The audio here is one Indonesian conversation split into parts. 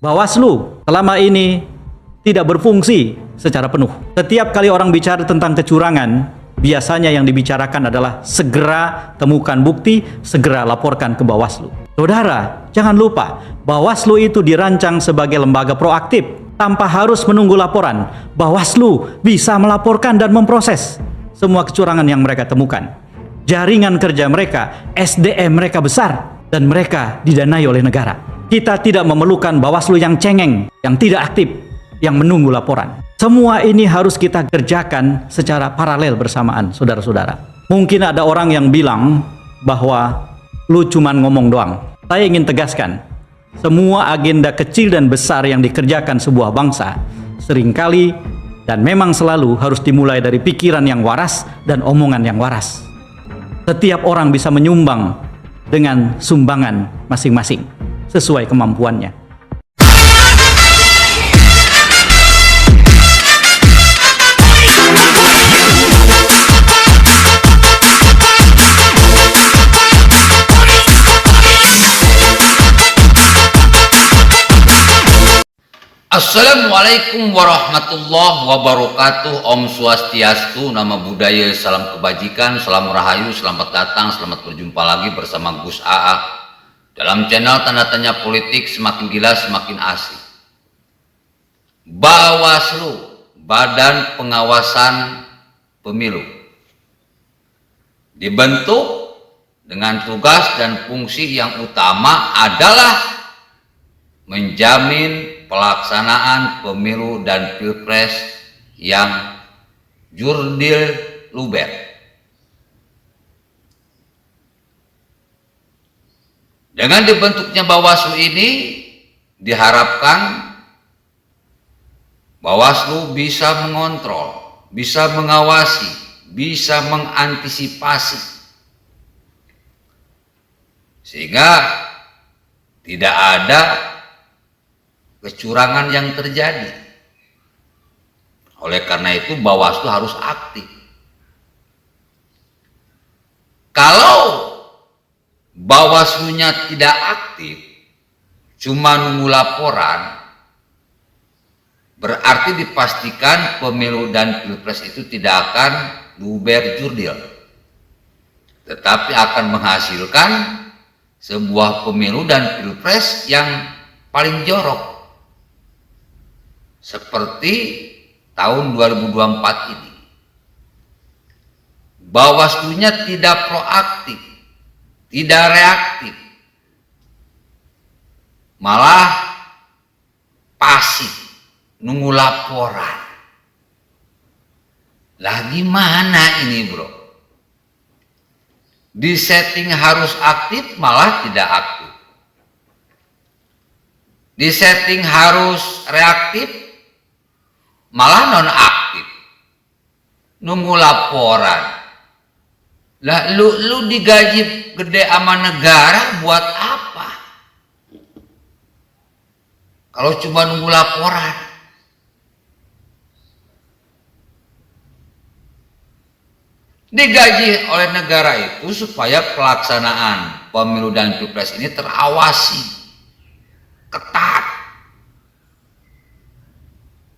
Bawaslu selama ini tidak berfungsi secara penuh. Setiap kali orang bicara tentang kecurangan, biasanya yang dibicarakan adalah segera temukan bukti, segera laporkan ke Bawaslu. Saudara, jangan lupa, Bawaslu itu dirancang sebagai lembaga proaktif. Tanpa harus menunggu laporan, Bawaslu bisa melaporkan dan memproses semua kecurangan yang mereka temukan. Jaringan kerja mereka, SDM mereka besar, dan mereka didanai oleh negara. Kita tidak memerlukan Bawaslu yang cengeng, yang tidak aktif, yang menunggu laporan. Semua ini harus kita kerjakan secara paralel bersamaan, saudara-saudara. Mungkin ada orang yang bilang bahwa lu cuman ngomong doang. Saya ingin tegaskan, semua agenda kecil dan besar yang dikerjakan sebuah bangsa seringkali dan memang selalu harus dimulai dari pikiran yang waras dan omongan yang waras. Setiap orang bisa menyumbang dengan sumbangan masing-masing sesuai kemampuannya. Assalamualaikum warahmatullahi wabarakatuh. Om Swastiastu, nama budaya, salam kebajikan, salam rahayu, selamat datang, selamat berjumpa lagi bersama Gus AA dalam channel Tanda Tanya Politik, semakin gila semakin asik. Bawaslu, Badan Pengawasan Pemilu, dibentuk dengan tugas dan fungsi yang utama adalah menjamin pelaksanaan pemilu dan pilpres yang jurdil luber. Dengan dibentuknya Bawaslu ini diharapkan Bawaslu bisa mengontrol, bisa mengawasi, bisa mengantisipasi, sehingga tidak ada kecurangan yang terjadi. Oleh karena itu Bawaslu harus aktif. Kalau Bawaslunya tidak aktif, cuma nunggu laporan, berarti dipastikan pemilu dan pilpres itu tidak akan luber jurdil, tetapi akan menghasilkan sebuah pemilu dan pilpres yang paling jorok, seperti tahun 2024 ini. Bawaslunya tidak proaktif, tidak reaktif, malah pasif, nunggu laporan. Lah gimana ini bro? Di setting harus aktif malah tidak aktif. Di setting harus reaktif malah non aktif, nunggu laporan. Lah lu digaji gede sama negara buat apa kalau cuma nunggu laporan? Digaji oleh negara itu supaya pelaksanaan pemilu dan pilpres ini terawasi ketat.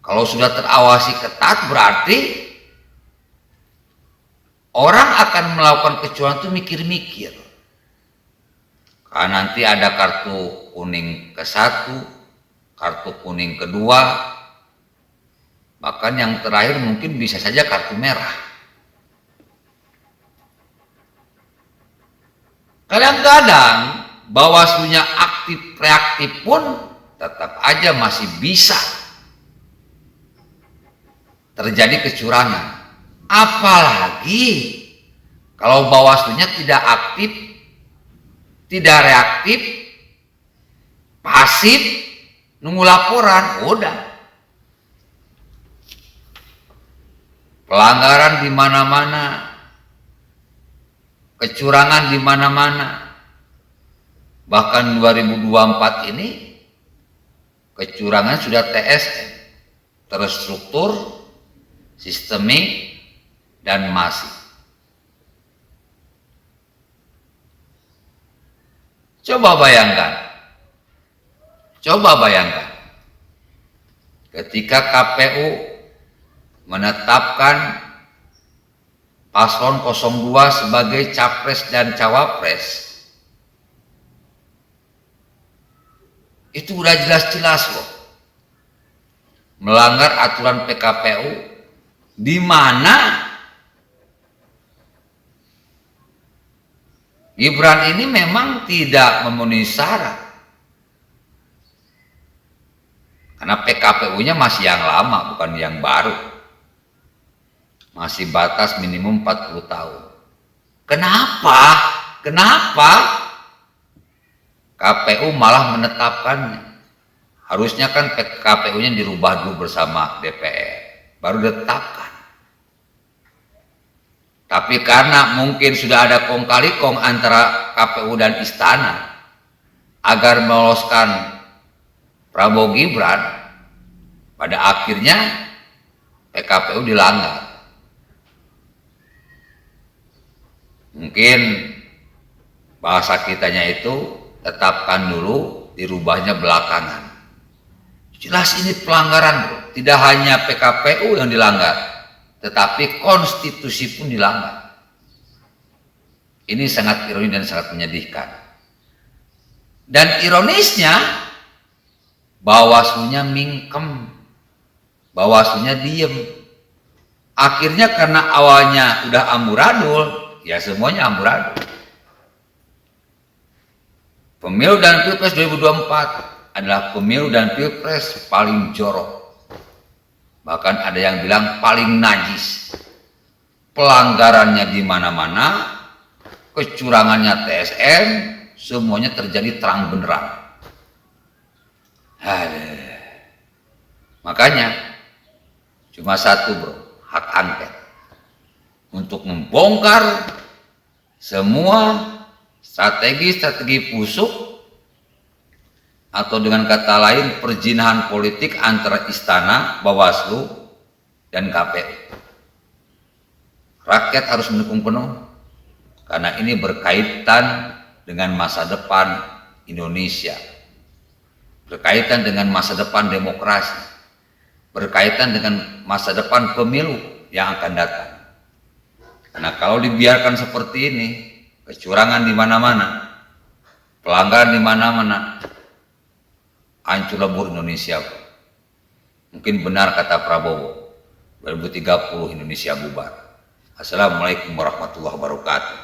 Kalau sudah terawasi ketat berarti orang akan melakukan kecurangan itu mikir-mikir. Karena nanti ada kartu kuning ke-1, kartu kuning kedua, bahkan yang terakhir mungkin bisa saja kartu merah. Kadang-kadang Bawaslunya aktif reaktif pun tetap aja masih bisa terjadi kecurangan. Apalagi kalau Bawaslunya tidak aktif, tidak reaktif, pasif, nunggu laporan, udah. Pelanggaran di mana-mana, kecurangan di mana-mana. Bahkan 2024 ini kecurangan sudah TSM, terstruktur, sistemik, dan masif. Coba bayangkan ketika KPU menetapkan paslon 02 sebagai capres dan cawapres, itu udah jelas-jelas loh melanggar aturan PKPU, di mana Gibran ini memang tidak memenuhi syarat. Karena PKPU-nya masih yang lama, bukan yang baru. Masih batas minimum 40 tahun. Kenapa? Kenapa KPU malah menetapkannya? Harusnya kan PKPU-nya dirubah dulu bersama DPR, baru ditetapkan. Tapi karena mungkin sudah ada kong kali kong antara KPU dan istana agar meloloskan Prabowo Gibran, pada akhirnya PKPU dilanggar. Mungkin bahasa kitanya itu tetapkan dulu, dirubahnya belakangan. Jelas ini pelanggaran, bro. Tidak hanya PKPU yang dilanggar, tetapi konstitusi pun dilanggar. Ini sangat ironis dan sangat menyedihkan. Dan ironisnya, Bawaslunya mingkem, Bawaslunya diem. Akhirnya karena awalnya udah amburadul, ya semuanya amburadul. Pemilu dan Pilpres 2024 adalah pemilu dan Pilpres paling jorok. Bahkan ada yang bilang paling najis. Pelanggarannya di mana-mana, kecurangannya TSM, semuanya terjadi terang benderang. Makanya cuma satu, bro, hak angket untuk membongkar semua strategi busuk, atau dengan kata lain perjinahan politik antara istana, Bawaslu, dan KPU. Rakyat harus mendukung penuh karena ini berkaitan dengan masa depan Indonesia, berkaitan dengan masa depan demokrasi, berkaitan dengan masa depan pemilu yang akan datang. Karena kalau dibiarkan seperti ini, kecurangan di mana-mana, pelanggaran di mana-mana, hancur lebur Indonesia. Mungkin benar kata Prabowo, 2030 Indonesia bubar. Assalamualaikum warahmatullahi wabarakatuh.